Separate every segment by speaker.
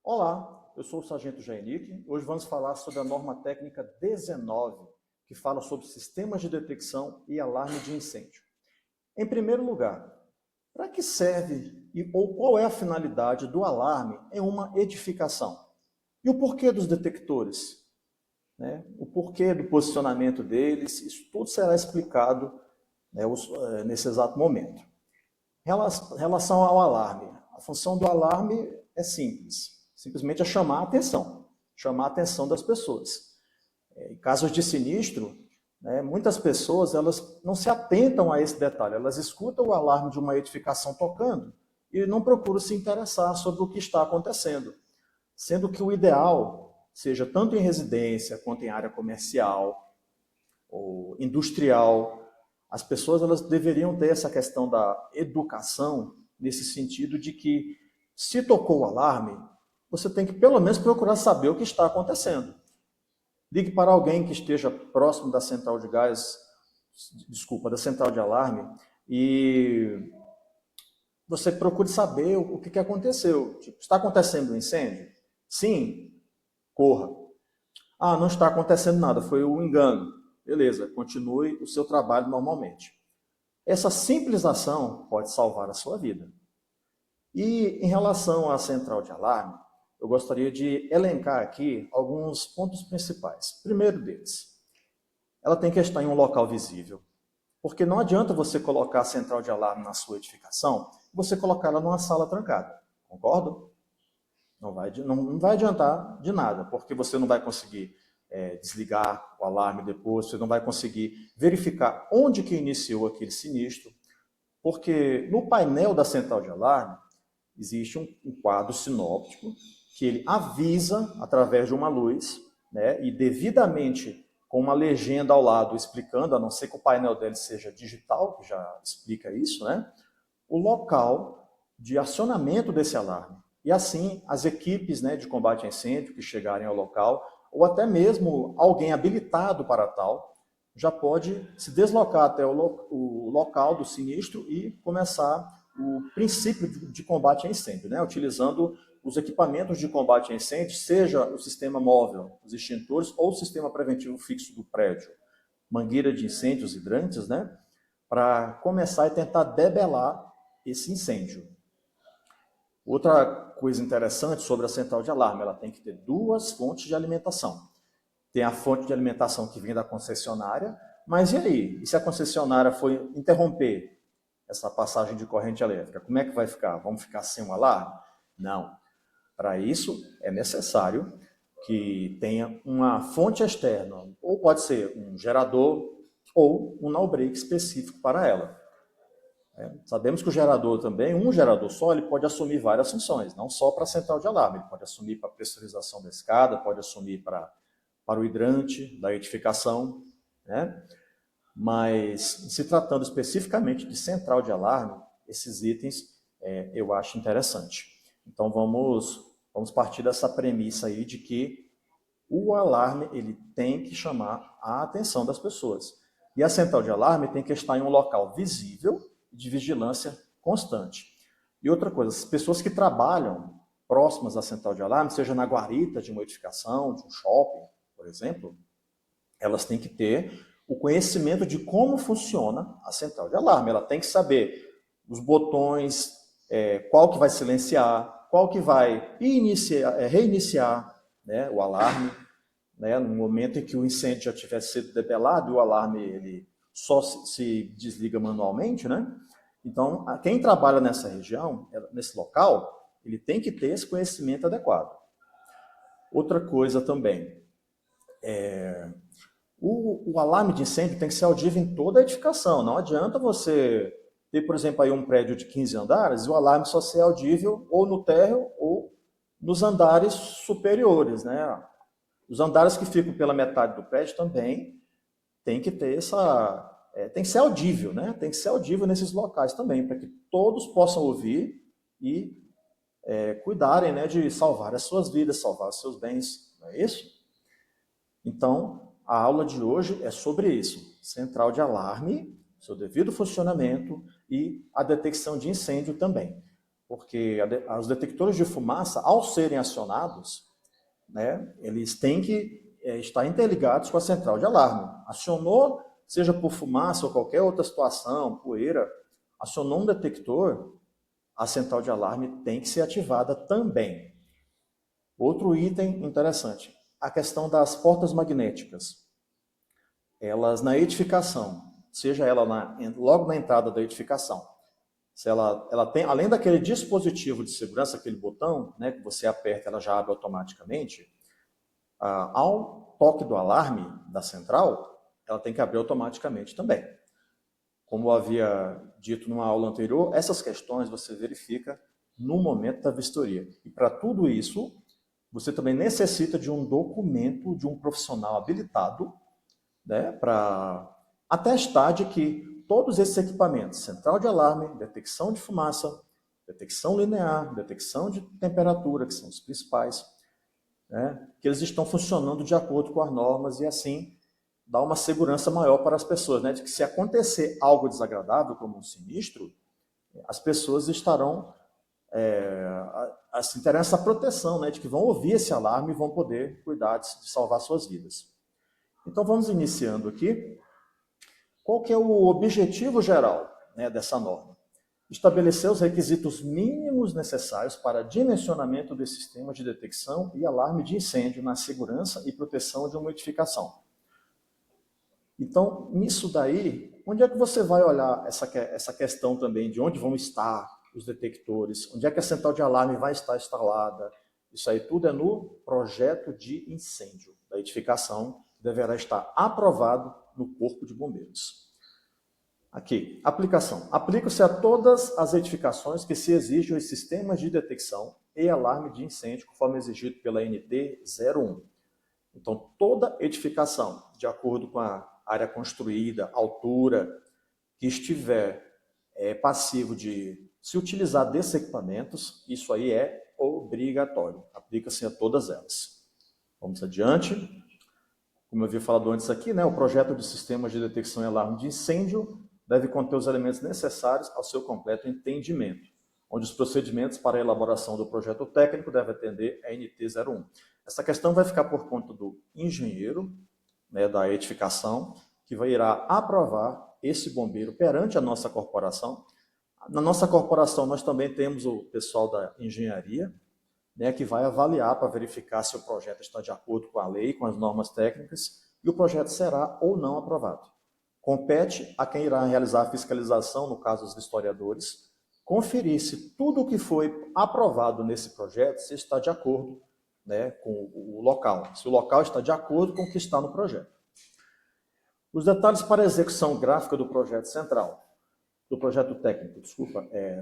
Speaker 1: Olá, eu sou o Sargento Jaenick. Hoje vamos falar sobre a norma técnica 19, que fala sobre sistemas de detecção e alarme de incêndio. Em primeiro lugar, para que serve ou qual é a finalidade do alarme em uma edificação? E o porquê dos detectores? O porquê do posicionamento deles, isso tudo será explicado nesse exato momento. Em relação ao alarme, a função do alarme é simples, simplesmente é chamar a atenção das pessoas. Em casos de sinistro, muitas pessoas elas não se atentam a esse detalhe, elas escutam o alarme de uma edificação tocando e não procuram se interessar sobre o que está acontecendo, sendo que o ideal, seja tanto em residência quanto em área comercial ou industrial, as pessoas elas deveriam ter essa questão da educação nesse sentido de que se tocou o alarme, você tem que pelo menos procurar saber o que está acontecendo. Ligue para alguém que esteja próximo da central de gás, da central de alarme, e você procure saber o que aconteceu. Tipo, está acontecendo um incêndio? Sim, corra. Ah, não está acontecendo nada, foi um engano. Beleza, continue o seu trabalho normalmente. Essa simples ação pode salvar a sua vida. E em relação à central de alarme, eu gostaria de elencar aqui alguns pontos principais. Primeiro deles, ela tem que estar em um local visível, porque não adianta você colocar a central de alarme na sua edificação e você colocar ela numa sala trancada. Concordo? Não vai adiantar de nada, porque você não vai conseguir desligar o alarme depois, você não vai conseguir verificar onde que iniciou aquele sinistro, porque no painel da central de alarme existe um quadro sinóptico que ele avisa através de uma luz, e devidamente com uma legenda ao lado explicando, a não ser que o painel dele seja digital, que já explica isso, o local de acionamento desse alarme. E assim, as equipes de combate a incêndio que chegarem ao local, ou até mesmo alguém habilitado para tal, já pode se deslocar até o local do sinistro e começar o princípio de combate a incêndio, utilizando os equipamentos de combate a incêndio, seja o sistema móvel, os extintores, ou o sistema preventivo fixo do prédio, mangueira de incêndios hidrantes, para começar e tentar debelar esse incêndio. Outra coisa interessante sobre a central de alarme, ela tem que ter duas fontes de alimentação. Tem a fonte de alimentação que vem da concessionária, mas e aí? E se a concessionária for interromper essa passagem de corrente elétrica, como é que vai ficar? Vamos ficar sem um alarme? Não. Para isso, é necessário que tenha uma fonte externa, ou pode ser um gerador ou um no-break específico para ela. Sabemos que o gerador também, um gerador só, ele pode assumir várias funções, não só para a central de alarme, ele pode assumir para a pressurização da escada, pode assumir para o hidrante da edificação, Mas, se tratando especificamente de central de alarme, esses itens eu acho interessante. Então, vamos partir dessa premissa aí de que o alarme ele tem que chamar a atenção das pessoas. E a central de alarme tem que estar em um local visível de vigilância constante. E outra coisa, as pessoas que trabalham próximas à central de alarme, seja na guarita de uma edificação, de um shopping, por exemplo, elas têm que ter o conhecimento de como funciona a central de alarme. Ela tem que saber os botões, qual que vai silenciar, qual que vai reiniciar o alarme, no momento em que o incêndio já tiver sido debelado, o alarme ele só se desliga manualmente, Então, quem trabalha nessa região, nesse local, ele tem que ter esse conhecimento adequado. Outra coisa também, o alarme de incêndio tem que ser audível em toda a edificação. Não adianta você ter, por exemplo, aí um prédio de 15 andares e o alarme só ser audível ou no térreo ou nos andares superiores, Os andares que ficam pela metade do prédio também tem que ter tem que ser audível, Tem que ser audível nesses locais também, para que todos possam ouvir e cuidarem, de salvar as suas vidas, salvar os seus bens, não é isso? Então, a aula de hoje é sobre isso, central de alarme, seu devido funcionamento e a detecção de incêndio também. porque os detectores de fumaça, ao serem acionados, né, eles têm que estar interligados com a central de alarme. Acionou, seja por fumaça ou qualquer outra situação, poeira, acionou um detector, a central de alarme tem que ser ativada também. Outro item interessante, a questão das portas magnéticas. Elas na edificação, seja ela logo na entrada da edificação, se ela tem, além daquele dispositivo de segurança, aquele botão, né, que você aperta, ela já abre automaticamente, ao toque do alarme da central, ela tem que abrir automaticamente também. Como eu havia dito numa aula anterior, essas questões você verifica no momento da vistoria. E para tudo isso, você também necessita de um documento de um profissional habilitado, né, para atestar de que todos esses equipamentos, central de alarme, detecção de fumaça, detecção linear, detecção de temperatura, que são os principais, né, que eles estão funcionando de acordo com as normas e assim dá uma segurança maior para as pessoas, né, de que se acontecer algo desagradável, como um sinistro, as pessoas estarão, assim, terão essa proteção, né, de que vão ouvir esse alarme e vão poder cuidar de salvar suas vidas. Então vamos iniciando aqui. Qual que é o objetivo geral, né, dessa norma? Estabelecer os requisitos mínimos necessários para dimensionamento dos sistemas de detecção e alarme de incêndio na segurança e proteção de uma edificação. Então, nisso daí, onde é que você vai olhar essa questão também de onde vão estar os detectores, onde é que a central de alarme vai estar instalada? Isso aí tudo é no projeto de incêndio da edificação, que deverá estar aprovado no Corpo de Bombeiros. Aqui, aplicação. Aplica-se a todas as edificações que se exijam os sistemas de detecção e alarme de incêndio, conforme exigido pela NT 01. Então, toda edificação, de acordo com a área construída, altura, que estiver passivo de se utilizar desses equipamentos, isso aí é obrigatório. Aplica-se a todas elas. Vamos adiante. Como eu havia falado antes aqui, né, o projeto de sistemas de detecção e alarme de incêndio deve conter os elementos necessários ao seu completo entendimento, onde os procedimentos para a elaboração do projeto técnico devem atender a NT 01. Essa questão vai ficar por conta do engenheiro, né, da edificação, que irá aprovar esse bombeiro perante a nossa corporação. Na nossa corporação, nós também temos o pessoal da engenharia, né, que vai avaliar para verificar se o projeto está de acordo com a lei, com as normas técnicas, e o projeto será ou não aprovado. Compete a quem irá realizar a fiscalização, no caso dos historiadores, conferir se tudo o que foi aprovado nesse projeto se está de acordo, né, com o local, se o local está de acordo com o que está no projeto. Os detalhes para a execução gráfica do projeto central, do projeto técnico,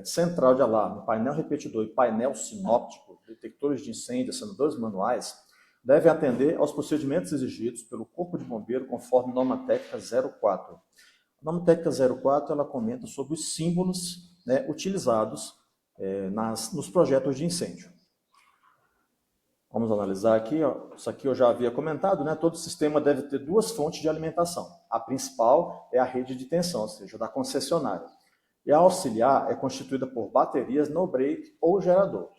Speaker 1: central de alarme, painel repetidor e painel sinóptico, detectores de incêndio, acendedores manuais, devem atender aos procedimentos exigidos pelo Corpo de Bombeiro conforme norma técnica 04. A norma técnica 04 ela comenta sobre os símbolos, né, utilizados nos projetos de incêndio. Vamos analisar aqui, ó. Isso aqui eu já havia comentado, né? Todo sistema deve ter duas fontes de alimentação. A principal é a rede de tensão, ou seja, da concessionária. E a auxiliar é constituída por baterias, no-break ou gerador.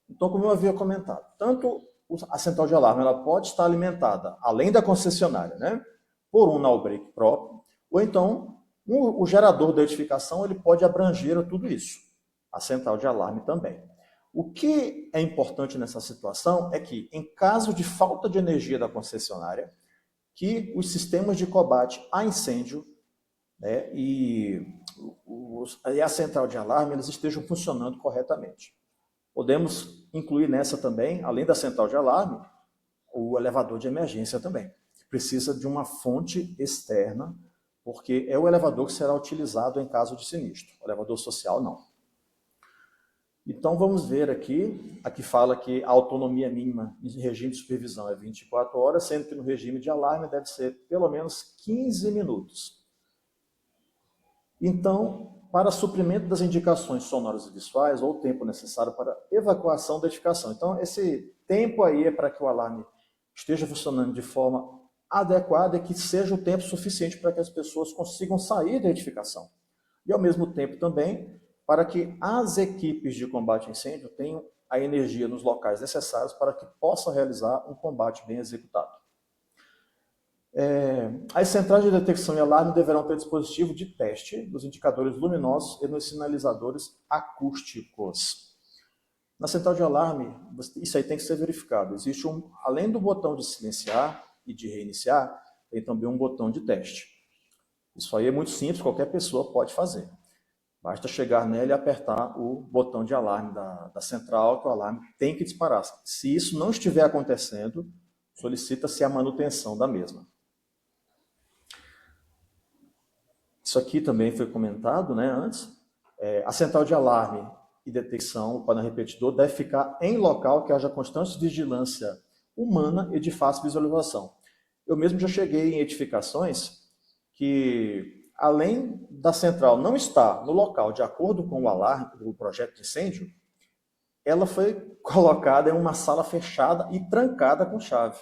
Speaker 1: Então, como eu havia comentado, tanto a central de alarme ela pode estar alimentada, além da concessionária, né, por um no-break próprio, ou então o gerador da edificação ele pode abranger tudo isso. A central de alarme também. O que é importante nessa situação é que, em caso de falta de energia da concessionária, que os sistemas de combate a incêndio, né, e a central de alarme eles estejam funcionando corretamente. Podemos incluir nessa também, além da central de alarme, o elevador de emergência também, que precisa de uma fonte externa, porque é o elevador que será utilizado em caso de sinistro. O elevador social, não. Então, vamos ver aqui, aqui fala que a autonomia mínima em regime de supervisão é 24 horas, sendo que no regime de alarme deve ser pelo menos 15 minutos. Então, para suprimento das indicações sonoras e visuais, ou o tempo necessário para evacuação da edificação. Então, esse tempo aí é para que o alarme esteja funcionando de forma adequada e que seja o tempo suficiente para que as pessoas consigam sair da edificação. E, ao mesmo tempo, também, para que as equipes de combate a incêndio tenham a energia nos locais necessários para que possa realizar um combate bem executado. As centrais de detecção e alarme deverão ter dispositivo de teste dos indicadores luminosos e nos sinalizadores acústicos. Na central de alarme, isso aí tem que ser verificado. Existe além do botão de silenciar e de reiniciar, tem também um botão de teste. Isso aí é muito simples, qualquer pessoa pode fazer. Basta chegar nela e apertar o botão de alarme da central, que o alarme tem que disparar. Se isso não estiver acontecendo, solicita-se a manutenção da mesma. Isso aqui também foi comentado, né, antes. A central de alarme e detecção, o painel repetidor, deve ficar em local que haja constante vigilância humana e de fácil visualização. Eu mesmo já cheguei em edificações que, além da central não estar no local de acordo com o alarme do projeto de incêndio, ela foi colocada em uma sala fechada e trancada com chave.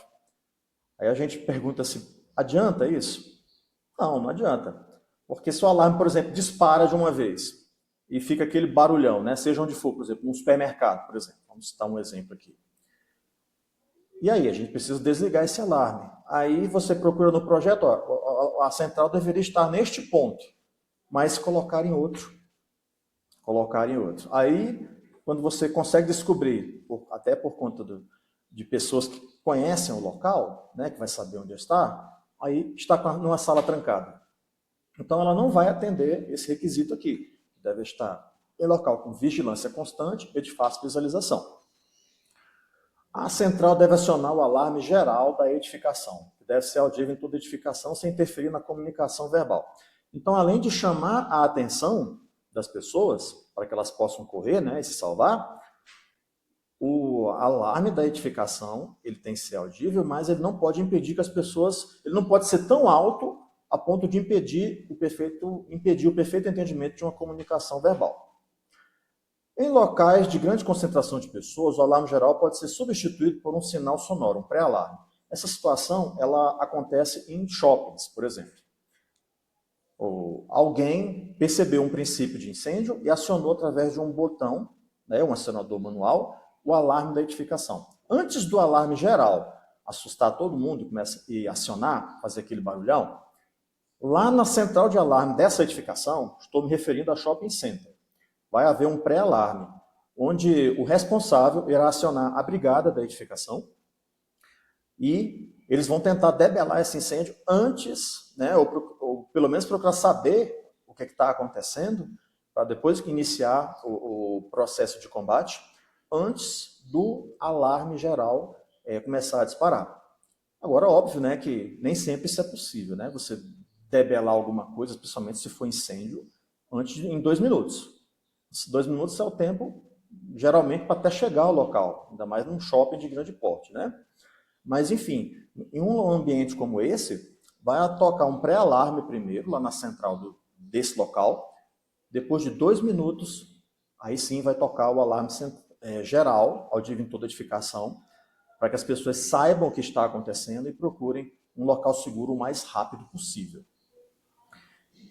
Speaker 1: Aí a gente pergunta se adianta isso? Não, não adianta. Porque se o alarme, por exemplo, dispara de uma vez e fica aquele barulhão, né? Seja onde for, por exemplo, num supermercado, por exemplo. Vamos citar um exemplo aqui. E aí, a gente precisa desligar esse alarme. Aí você procura no projeto, ó, a central deveria estar neste ponto, mas colocar em outro. Colocar em outro. Aí, quando você consegue descobrir, até por conta de pessoas que conhecem o local, né, que vai saber onde está, aí está numa sala trancada. Então, ela não vai atender esse requisito aqui. Deve estar em local com vigilância constante e de fácil visualização. A central deve acionar o alarme geral da edificação, que deve ser audível em toda edificação sem interferir na comunicação verbal. Então, além de chamar a atenção das pessoas, para que elas possam correr, né, e se salvar, o alarme da edificação, ele tem que ser audível, mas ele não pode impedir que as pessoas, ele não pode ser tão alto a ponto de impedir o perfeito entendimento de uma comunicação verbal. Em locais de grande concentração de pessoas, o alarme geral pode ser substituído por um sinal sonoro, um pré-alarme. Essa situação ela acontece em shoppings, por exemplo. Alguém percebeu um princípio de incêndio e acionou através de um botão, né, um acionador manual, o alarme da edificação. Antes do alarme geral assustar todo mundo e acionar, fazer aquele barulhão, lá na central de alarme dessa edificação, estou me referindo a shopping center, vai haver um pré-alarme, onde o responsável irá acionar a brigada da edificação e eles vão tentar debelar esse incêndio antes, né, ou pelo menos procurar saber o que está acontecendo, para depois que iniciar o processo de combate, antes do alarme geral começar a disparar. Agora, óbvio, né, que nem sempre isso é possível, né, você debelar alguma coisa, principalmente se for incêndio, em 2 minutos. 2 minutos é o tempo, geralmente, para até chegar ao local, ainda mais num shopping de grande porte, né? Mas, enfim, em um ambiente como esse, vai tocar um pré-alarme primeiro, lá na central desse local. Depois de 2 minutos, aí sim vai tocar o alarme geral, audível em toda edificação, para que as pessoas saibam o que está acontecendo e procurem um local seguro o mais rápido possível.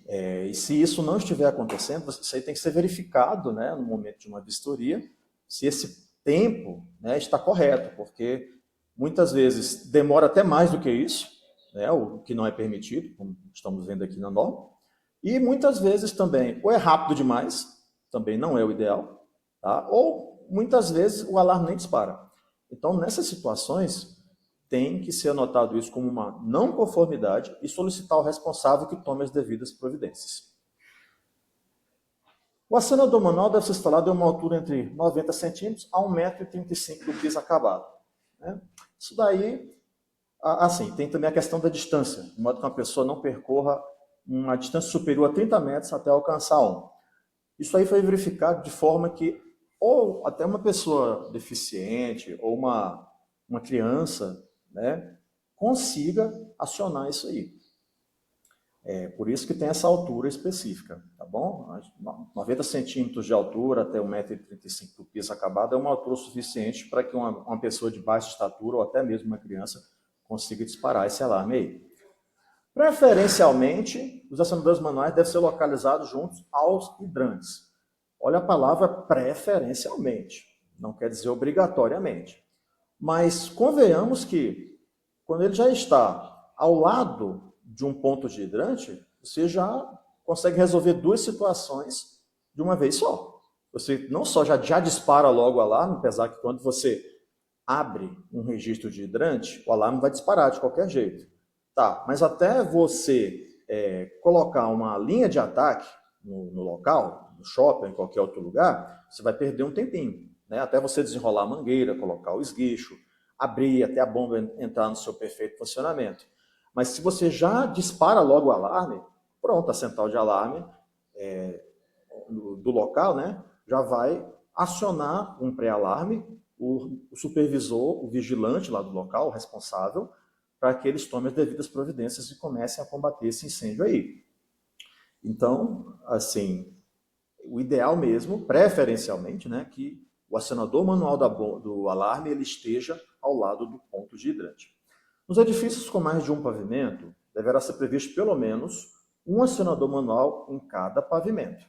Speaker 1: E se isso não estiver acontecendo, isso aí tem que ser verificado, né, no momento de uma vistoria, se esse tempo, né, está correto, porque muitas vezes demora até mais do que isso, né, o que não é permitido, como estamos vendo aqui na norma, e muitas vezes também, ou é rápido demais, também não é o ideal, tá? Ou muitas vezes o alarme nem dispara. Então, nessas situações, tem que ser anotado isso como uma não conformidade e solicitar ao responsável que tome as devidas providências. O acionador manual deve ser instalado em uma altura entre 90 centímetros a 1,35 m do piso acabado. Né? Isso daí, assim, tem também a questão da distância, de modo que uma pessoa não percorra uma distância superior a 30 metros até alcançar um. Isso aí foi verificado de forma que ou até uma pessoa deficiente ou uma criança, né, consiga acionar isso aí. Por isso que tem essa altura específica, tá bom? 90 centímetros de altura até 1,35 m do piso acabado é uma altura suficiente para que uma pessoa de baixa estatura ou até mesmo uma criança consiga disparar esse alarme aí. Preferencialmente, os acionadores manuais devem ser localizados juntos aos hidrantes. Olha a palavra preferencialmente, não quer dizer obrigatoriamente. Mas convenhamos que, quando ele já está ao lado de um ponto de hidrante, você já consegue resolver duas situações de uma vez só. Você não só já dispara logo o alarme, apesar que quando você abre um registro de hidrante, o alarme vai disparar de qualquer jeito. Tá, mas até você colocar uma linha de ataque no local, no shopping, em qualquer outro lugar, você vai perder um tempinho. Né? Até você desenrolar a mangueira, colocar o esguicho, abrir até a bomba entrar no seu perfeito funcionamento. Mas se você já dispara logo o alarme, pronto, a central de alarme do local, né, já vai acionar um pré-alarme, o supervisor, o vigilante lá do local, o responsável, para que eles tomem as devidas providências e comecem a combater esse incêndio aí. Então, assim, o ideal mesmo, preferencialmente, né, que o acionador manual do alarme ele esteja ao lado do ponto de hidrante. Nos edifícios com mais de um pavimento, deverá ser previsto pelo menos um acionador manual em cada pavimento.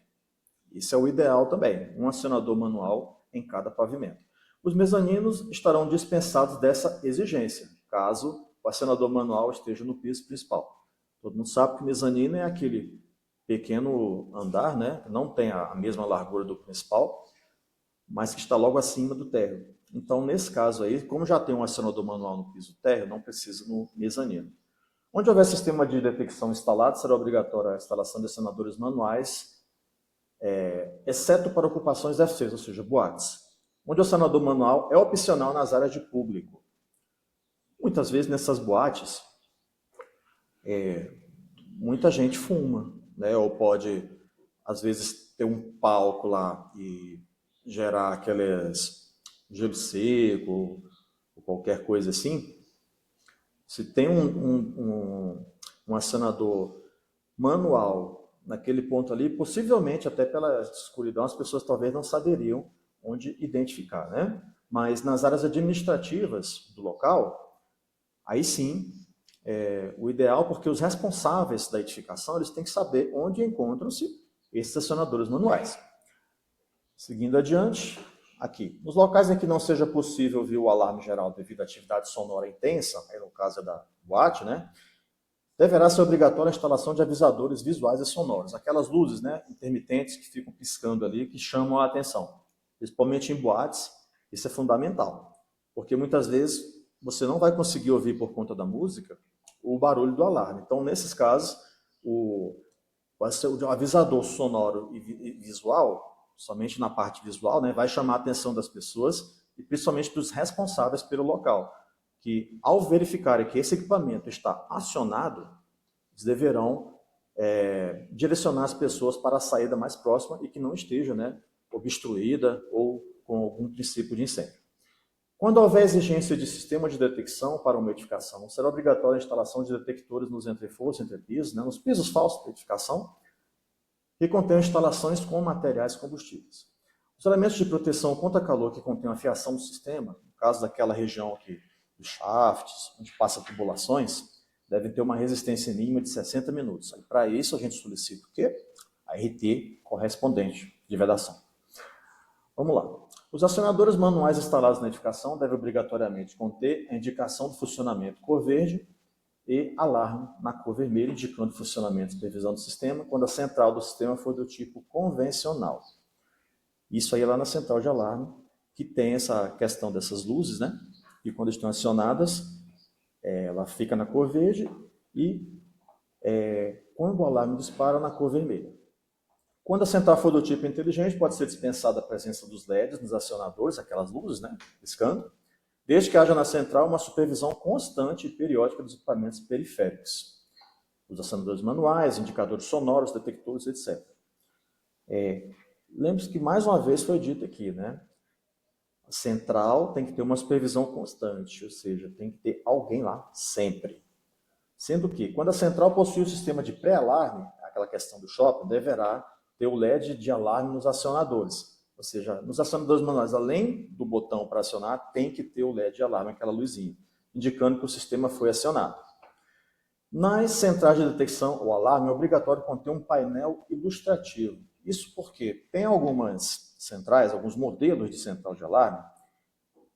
Speaker 1: Isso é o ideal também, um acionador manual em cada pavimento. Os mezaninos estarão dispensados dessa exigência, caso o acionador manual esteja no piso principal. Todo mundo sabe que o mezanino é aquele pequeno andar, né? Não tem a mesma largura do principal, mas que está logo acima do térreo. Então, nesse caso aí, como já tem um acionador manual no piso térreo, não precisa no mezanino. Onde houver sistema de detecção instalado, será obrigatória a instalação de acionadores manuais, exceto para ocupações F6, ou seja, boates, onde o acionador manual é opcional nas áreas de público. Muitas vezes nessas boates, muita gente fuma, né? Ou pode, às vezes, ter um palco lá e gerar aqueles gelo seco ou qualquer coisa assim. Se tem um acionador manual naquele ponto ali, possivelmente até pela escuridão as pessoas talvez não saberiam onde identificar, né? Mas nas áreas administrativas do local, aí sim, o ideal, porque os responsáveis da edificação eles têm que saber onde encontram-se esses acionadores manuais. Seguindo adiante, aqui. Nos locais em que não seja possível ouvir o alarme geral devido à atividade sonora intensa, aí no caso é da boate, né? Deverá ser obrigatória a instalação de avisadores visuais e sonoros, aquelas luzes, né, intermitentes que ficam piscando ali, que chamam a atenção. Principalmente em boates, isso é fundamental, porque muitas vezes você não vai conseguir ouvir por conta da música o barulho do alarme. Então, nesses casos, o avisador sonoro e visual, somente na parte visual, né, vai chamar a atenção das pessoas e principalmente dos responsáveis pelo local, que ao verificarem que esse equipamento está acionado, eles deverão direcionar as pessoas para a saída mais próxima e que não esteja, né, obstruída ou com algum princípio de incêndio. Quando houver exigência de sistema de detecção para uma edificação, será obrigatória a instalação de detectores nos entreforços, entrepisos, né, nos pisos falsos da edificação, que contêm instalações com materiais combustíveis. Os elementos de proteção contra calor que contêm a fiação do sistema, no caso daquela região aqui, dos shafts, onde passa tubulações, devem ter uma resistência mínima de 60 minutos. Para isso, a gente solicita o quê? A RT correspondente de vedação. Vamos lá. Os acionadores manuais instalados na edificação devem obrigatoriamente conter a indicação do funcionamento cor verde e alarme na cor vermelha, indicando o funcionamento e supervisão do sistema, quando a central do sistema for do tipo convencional. Isso aí é lá na central de alarme, que tem essa questão dessas luzes, né? E quando estão acionadas, ela fica na cor verde e quando o alarme dispara, na cor vermelha. Quando a central for do tipo inteligente, pode ser dispensada a presença dos LEDs nos acionadores, aquelas luzes, né, piscando, desde que haja na central uma supervisão constante e periódica dos equipamentos periféricos, os acionadores manuais, indicadores sonoros, detectores, etc. Lembre-se que mais uma vez foi dito aqui, né? A central tem que ter uma supervisão constante, ou seja, tem que ter alguém lá sempre. Sendo que, quando a central possui o sistema de pré-alarme, aquela questão do shopping, deverá ter o LED de alarme nos acionadores. Ou seja, nos acionadores manuais, além do botão para acionar, tem que ter o LED de alarme, aquela luzinha, indicando que o sistema foi acionado. Nas centrais de detecção, o alarme é obrigatório conter um painel ilustrativo. Isso porque tem algumas centrais, alguns modelos de central de alarme,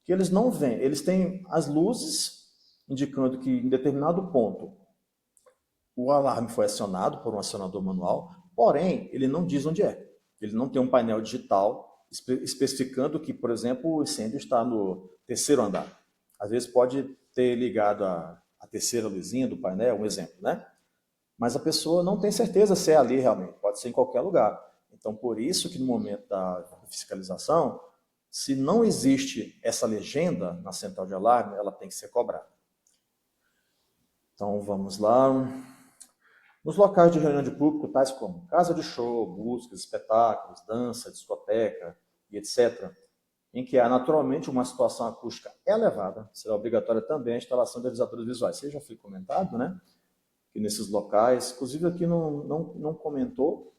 Speaker 1: que eles não vêm, eles têm as luzes indicando que em determinado ponto o alarme foi acionado por um acionador manual, porém, ele não diz onde é. Ele não tem um painel digital especificando que, por exemplo, o incêndio está no terceiro andar. Às vezes pode ter ligado a terceira luzinha do painel, um exemplo, né? Mas a pessoa não tem certeza se é ali realmente, pode ser em qualquer lugar. Então, por isso que no momento da fiscalização, se não existe essa legenda na central de alarme, ela tem que ser cobrada. Então, vamos lá. Nos locais de reunião de público, tais como casa de show, músicas, espetáculos, dança, discoteca e etc., em que há naturalmente uma situação acústica elevada, será obrigatória também a instalação de avisadores visuais. Isso já foi comentado, né? Que nesses locais, inclusive aqui não comentou,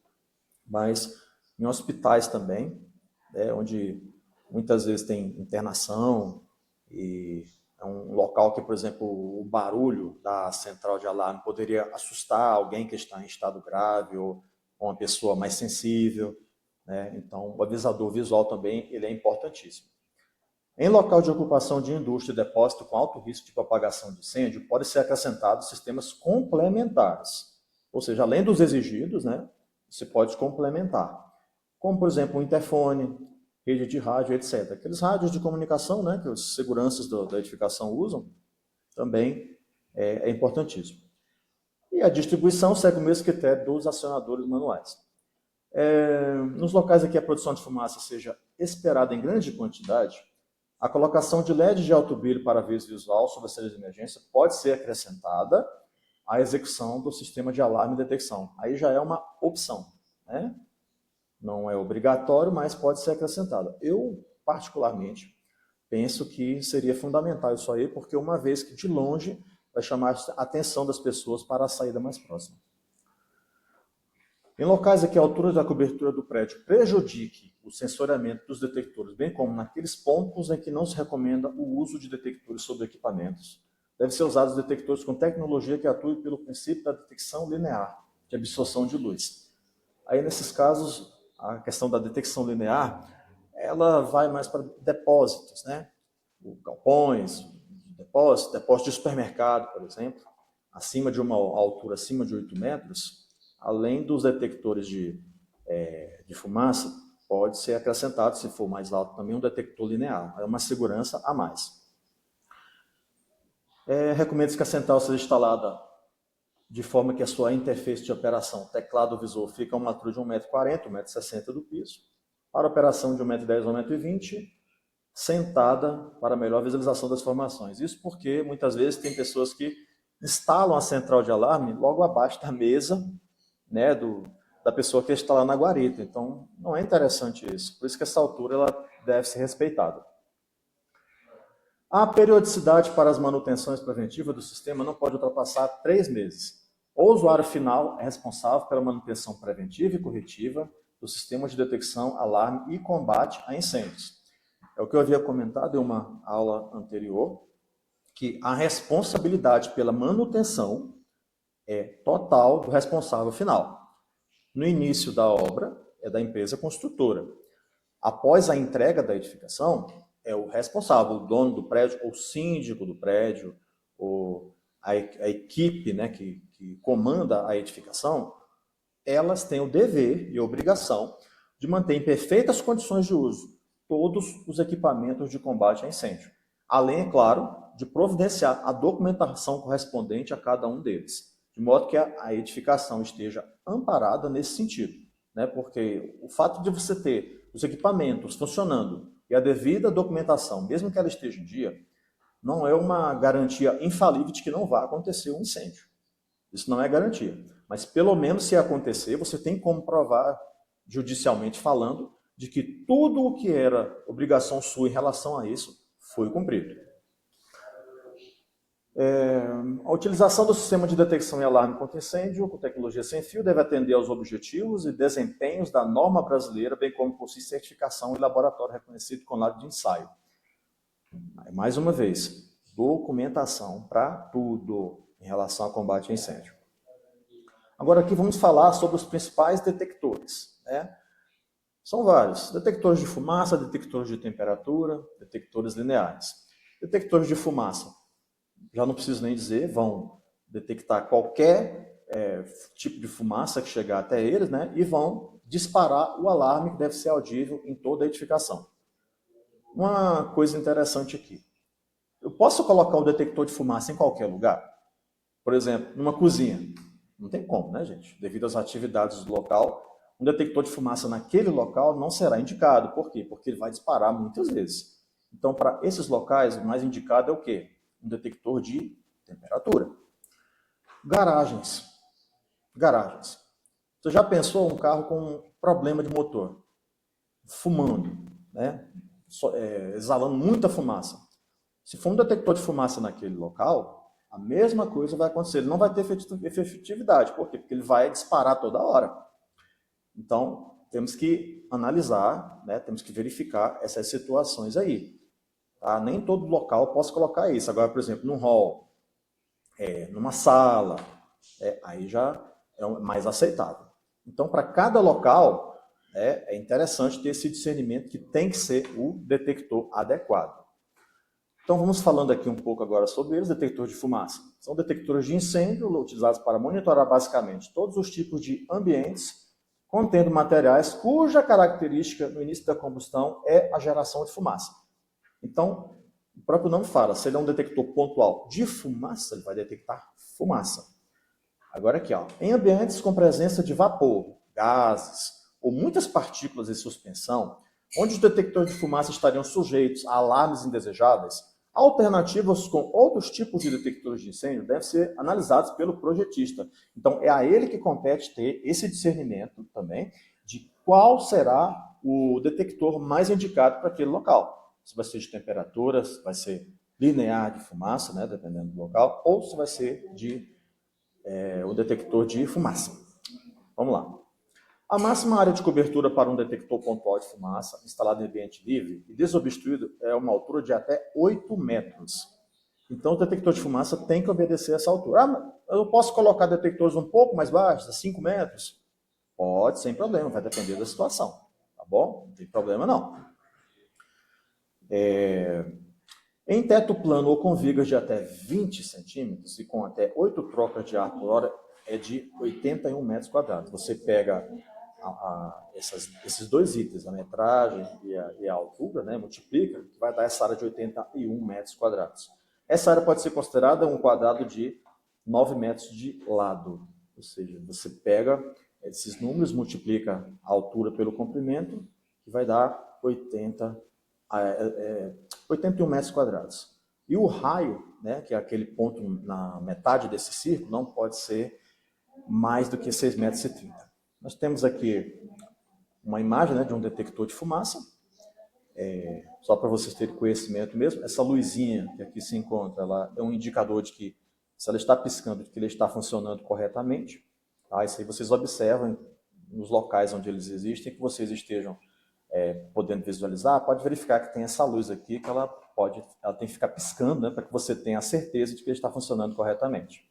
Speaker 1: mas em hospitais também, né, onde muitas vezes tem internação e é um local que, por exemplo, o barulho da central de alarme poderia assustar alguém que está em estado grave ou uma pessoa mais sensível, né? Então, o avisador visual também ele é importantíssimo. Em local de ocupação de indústria e depósito com alto risco de propagação de incêndio, pode ser acrescentados sistemas complementares, ou seja, além dos exigidos, né, você pode complementar, como, por exemplo, um interfone, rede de rádio, etc. Aqueles rádios de comunicação, né, que os seguranças da edificação usam, também é importantíssimo. E a distribuição segue o mesmo critério dos acionadores manuais. Nos locais em que a produção de fumaça seja esperada em grande quantidade, a colocação de LED de alto brilho para aviso visual sobre a saída de emergência pode ser acrescentada à execução do sistema de alarme e detecção. Aí já é uma opção, né? Não é obrigatório, mas pode ser acrescentada. Eu, particularmente, penso que seria fundamental isso aí, porque uma vez que de longe vai chamar a atenção das pessoas para a saída mais próxima. Em locais em que a altura da cobertura do prédio prejudique o sensoriamento dos detectores, bem como naqueles pontos em que não se recomenda o uso de detectores sobre equipamentos, devem ser usados detectores com tecnologia que atue pelo princípio da detecção linear, de absorção de luz. Aí, nesses casos, a questão da detecção linear, ela vai mais para depósitos, né? Galpões, depósitos de supermercado, por exemplo, acima de uma altura acima de 8 metros, além dos detectores de fumaça, pode ser acrescentado, se for mais alto também, um detector linear. É uma segurança a mais. Recomenda-se que a central seja instalada de forma que a sua interface de operação, teclado ou visor, fica a uma altura de 1,40 m, 1,60 m do piso, para operação de 1,10 m ou 1,20 m, sentada para melhor visualização das informações. Isso porque muitas vezes tem pessoas que instalam a central de alarme logo abaixo da mesa, né, da pessoa que está lá na guarita. Então, não é interessante isso. Por isso que essa altura ela deve ser respeitada. A periodicidade para as manutenções preventivas do sistema não pode ultrapassar 3 meses. O usuário final é responsável pela manutenção preventiva e corretiva do sistema de detecção, alarme e combate a incêndios. É o que eu havia comentado em uma aula anterior, que a responsabilidade pela manutenção é total do responsável final. No início da obra, é da empresa construtora. Após a entrega da edificação, é o responsável, o dono do prédio, ou síndico do prédio, ou a equipe, né, que comanda a edificação, elas têm o dever e a obrigação de manter em perfeitas condições de uso todos os equipamentos de combate a incêndio. Além, é claro, de providenciar a documentação correspondente a cada um deles, de modo que a edificação esteja amparada nesse sentido, né? Porque o fato de você ter os equipamentos funcionando e a devida documentação, mesmo que ela esteja em dia, não é uma garantia infalível de que não vai acontecer um incêndio. Isso não é garantia. Mas pelo menos se acontecer, você tem como provar, judicialmente falando, de que tudo o que era obrigação sua em relação a isso foi cumprido. A utilização do sistema de detecção e alarme contra incêndio com tecnologia sem fio deve atender aos objetivos e desempenhos da norma brasileira, bem como possui certificação e laboratório reconhecido com lado de ensaio. Mais uma vez, documentação para tudo em relação ao combate a incêndio. Agora aqui vamos falar sobre os principais detectores, né? São vários. Detectores de fumaça, detectores de temperatura, detectores lineares. Detectores de fumaça, já não preciso nem dizer, vão detectar qualquer tipo de fumaça que chegar até eles, né? E vão disparar o alarme que deve ser audível em toda a edificação. Uma coisa interessante aqui. Eu posso colocar um detector de fumaça em qualquer lugar? Por exemplo, numa cozinha. Não tem como, né, gente? Devido às atividades do local, um detector de fumaça naquele local não será indicado. Por quê? Porque ele vai disparar muitas vezes. Então, para esses locais, o mais indicado é o quê? Um detector de temperatura. Garagens. Garagens. Você já pensou um carro com problema de motor? Fumando, né? Exalando muita fumaça. Se for um detector de fumaça naquele local, a mesma coisa vai acontecer. Ele não vai ter efetividade. Por quê? Porque ele vai disparar toda hora. Então, temos que analisar, né? Temos que verificar essas situações aí. Tá? Nem todo local eu posso colocar isso. Agora, por exemplo, num hall, numa sala, aí já é mais aceitável. Então, para cada local, é interessante ter esse discernimento que tem que ser o detector adequado. Então, vamos falando aqui um pouco agora sobre eles, detectores de fumaça. São detectores de incêndio utilizados para monitorar basicamente todos os tipos de ambientes contendo materiais cuja característica no início da combustão é a geração de fumaça. Então, o próprio nome fala, se ele é um detector pontual de fumaça, ele vai detectar fumaça. Agora aqui, ó, em ambientes com presença de vapor, gases ou muitas partículas em suspensão, onde os detectores de fumaça estariam sujeitos a alarmes indesejáveis, alternativas com outros tipos de detectores de incêndio devem ser analisados pelo projetista. Então, é a ele que compete ter esse discernimento também de qual será o detector mais indicado para aquele local. Se vai ser de temperatura, se vai ser linear de fumaça, né, dependendo do local, ou se vai ser de o detector de fumaça. Vamos lá. A máxima área de cobertura para um detector pontual de fumaça instalado em ambiente livre e desobstruído é uma altura de até 8 metros. Então, o detector de fumaça tem que obedecer essa altura. Eu posso colocar detectores um pouco mais baixos, a 5 metros? Pode, sem problema, vai depender da situação. Tá bom? Não tem problema não. Em teto plano ou com vigas de até 20 centímetros e com até 8 trocas de ar por hora, é de 81 metros quadrados. Você pega esses dois itens, a metragem e a altura, né, multiplica, que vai dar essa área de 81 metros quadrados. Essa área pode ser considerada um quadrado de 9 metros de lado. Ou seja, você pega esses números, multiplica a altura pelo comprimento, que vai dar 81 metros quadrados. E o raio, né, que é aquele ponto na metade desse círculo, não pode ser mais do que 6,30 metros. Nós temos aqui uma imagem, né, de um detector de fumaça, só para vocês terem conhecimento mesmo. Essa luzinha que aqui se encontra, ela é um indicador de que, se ela está piscando, de que ele está funcionando corretamente. Tá? Isso aí vocês observam nos locais onde eles existem, que vocês estejam podendo visualizar, pode verificar que tem essa luz aqui, que ela tem que ficar piscando, né, para que você tenha a certeza de que ele está funcionando corretamente.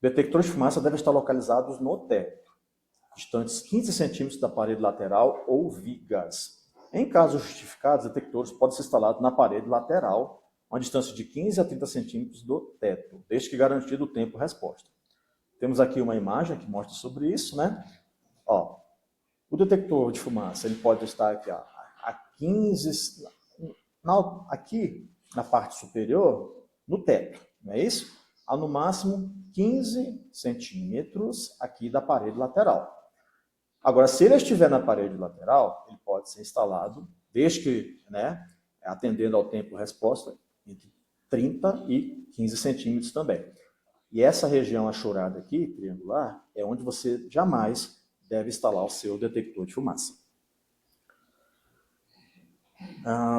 Speaker 1: Detectores de fumaça devem estar localizados no teto, distantes 15 centímetros da parede lateral ou vigas. Em casos justificados, detectores podem ser instalados na parede lateral, a uma distância de 15 a 30 centímetros do teto, desde que garantido o tempo-resposta. Temos aqui uma imagem que mostra sobre isso, né? Ó, o detector de fumaça ele pode estar aqui, ó, a 15, aqui na parte superior, no teto, não é isso? A no máximo 15 centímetros aqui da parede lateral. Agora, se ele estiver na parede lateral, ele pode ser instalado, desde que, né, atendendo ao tempo-resposta, entre 30 e 15 centímetros também. E essa região achurada aqui, triangular, é onde você jamais deve instalar o seu detector de fumaça.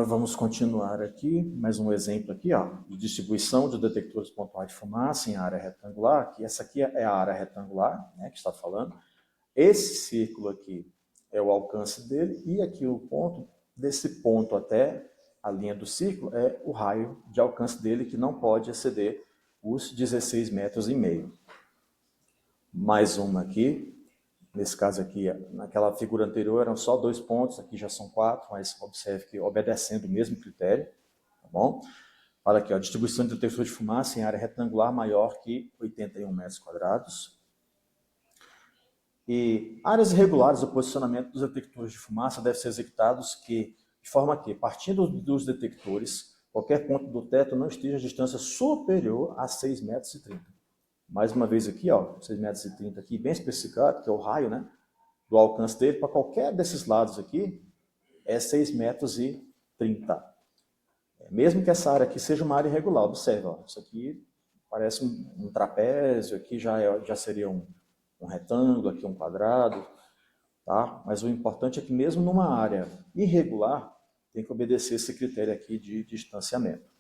Speaker 1: Vamos continuar aqui, mais um exemplo aqui, ó, de distribuição de detectores pontuais de fumaça em área retangular, que essa aqui é a área retangular, né, que está falando. Esse círculo aqui é o alcance dele, e aqui o ponto, desse ponto até a linha do círculo, é o raio de alcance dele, que não pode exceder os 16,5 metros. Mais uma aqui. Nesse caso aqui, naquela figura anterior eram só 2 pontos, aqui já são 4, mas observe que obedecendo o mesmo critério, tá bom? Olha aqui, ó, distribuição de detector de fumaça em área retangular maior que 81 metros quadrados. E áreas irregulares, o posicionamento dos detectores de fumaça deve ser executados de forma que, partindo dos detectores, qualquer ponto do teto não esteja a distância superior a 6,30 metros. Mais uma vvez aqui, ó, 6,30 metros aqui, bem especificado, que é o raio, né, do alcance dele, para qualquer desses lados aqui, é 6,30 metros. Mesmo que essa área aqui seja uma área irregular, observe, ó, isso aqui parece um trapézio, aqui já seria um retângulo, aqui um quadrado, tá? Mas o importante é que mesmo numa área irregular, tem que obedecer esse critério aqui de distanciamento.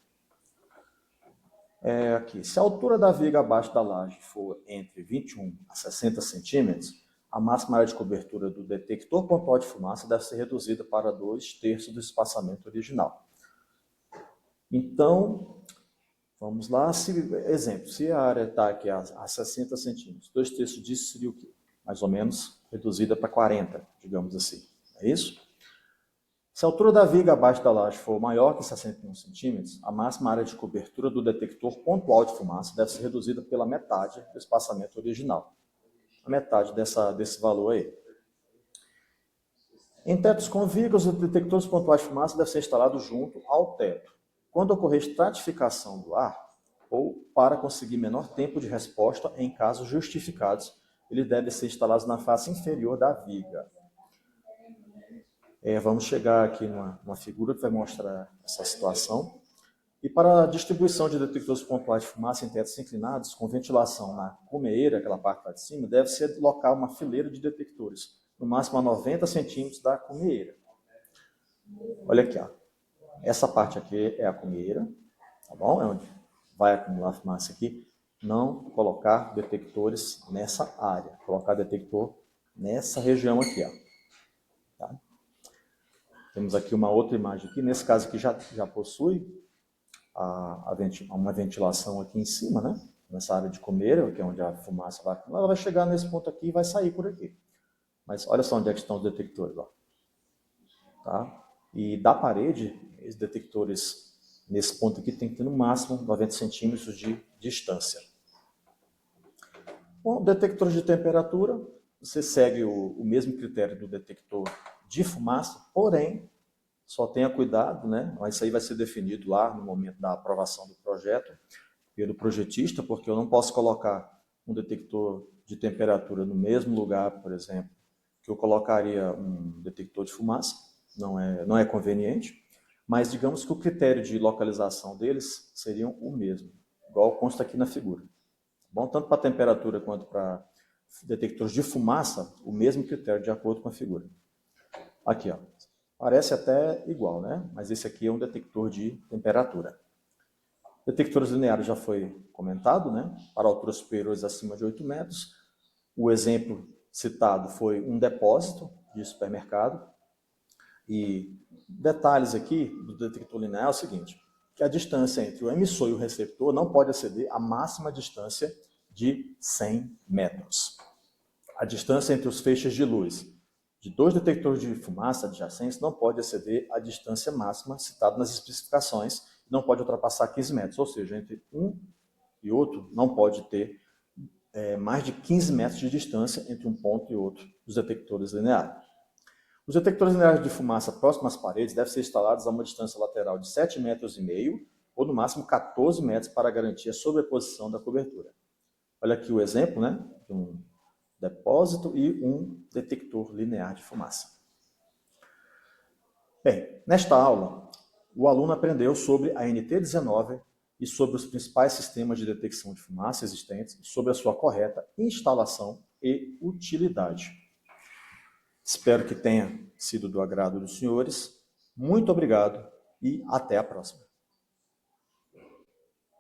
Speaker 1: Aqui, se a altura da viga abaixo da laje for entre 21 a 60 centímetros, a máxima área de cobertura do detector pontual de fumaça deve ser reduzida para 2/3 do espaçamento original. Então, vamos lá, exemplo, se a área está aqui a 60 centímetros, 2/3 disso seria o quê? Mais ou menos reduzida para 40, digamos assim. É isso? Se a altura da viga abaixo da laje for maior que 61 centímetros, a máxima área de cobertura do detector pontual de fumaça deve ser reduzida pela metade do espaçamento original. A metade desse valor aí. Em tetos com vigas, os detectores pontuais de fumaça devem ser instalados junto ao teto. Quando ocorrer estratificação do ar, ou para conseguir menor tempo de resposta em casos justificados, eles devem ser instalados na face inferior da viga. Vamos chegar aqui numa figura que vai mostrar essa situação. E para a distribuição de detectores pontuais de fumaça em tetos inclinados, com ventilação na cumeeira, aquela parte lá de cima, deve-se alocar uma fileira de detectores, no máximo a 90 centímetros da cumeeira. Olha aqui, ó. Essa parte aqui é a cumeeira, tá bom? É onde vai acumular fumaça aqui. Não colocar detectores nessa área, colocar detector nessa região aqui, ó. Tá? Temos aqui uma outra imagem aqui, nesse caso aqui já possui uma ventilação aqui em cima, né? Nessa área de cumeira, que é onde a fumaça vai acumular, ela vai chegar nesse ponto aqui e vai sair por aqui. Mas olha só onde é que estão os detectores, ó. Tá? E da parede, os detectores nesse ponto aqui tem que ter no máximo 90 centímetros de distância. Bom, detectores de temperatura, você segue o mesmo critério do detector de fumaça, porém, só tenha cuidado, né? Isso aí vai ser definido lá no momento da aprovação do projeto pelo projetista, porque eu não posso colocar um detector de temperatura no mesmo lugar, por exemplo, que eu colocaria um detector de fumaça, não é conveniente, mas digamos que o critério de localização deles seriam o mesmo, igual consta aqui na figura. Bom, tanto para temperatura quanto para detectores de fumaça, o mesmo critério de acordo com a figura. Aqui, ó. Parece até igual, né? Mas esse aqui é um detector de temperatura. Detectores lineares já foi comentado, né? Para alturas superiores acima de 8 metros. O exemplo citado foi um depósito de supermercado. E detalhes aqui do detector linear é o seguinte, que a distância entre o emissor e o receptor não pode exceder a máxima distância de 100 metros. A distância entre os feixes de luz de 2 detectores de fumaça adjacentes não pode exceder a distância máxima citada nas especificações, não pode ultrapassar 15 metros, ou seja, entre um e outro não pode ter mais de 15 metros de distância entre um ponto e outro dos detectores lineares. Os detectores lineares de fumaça próximos às paredes devem ser instalados a uma distância lateral de 7,5 metros ou no máximo 14 metros para garantir a sobreposição da cobertura. Olha aqui o exemplo, né, de um depósito e um detector linear de fumaça. Bem, nesta aula, o aluno aprendeu sobre a NT19 e sobre os principais sistemas de detecção de fumaça existentes e sobre a sua correta instalação e utilidade. Espero que tenha sido do agrado dos senhores. Muito obrigado e até a próxima.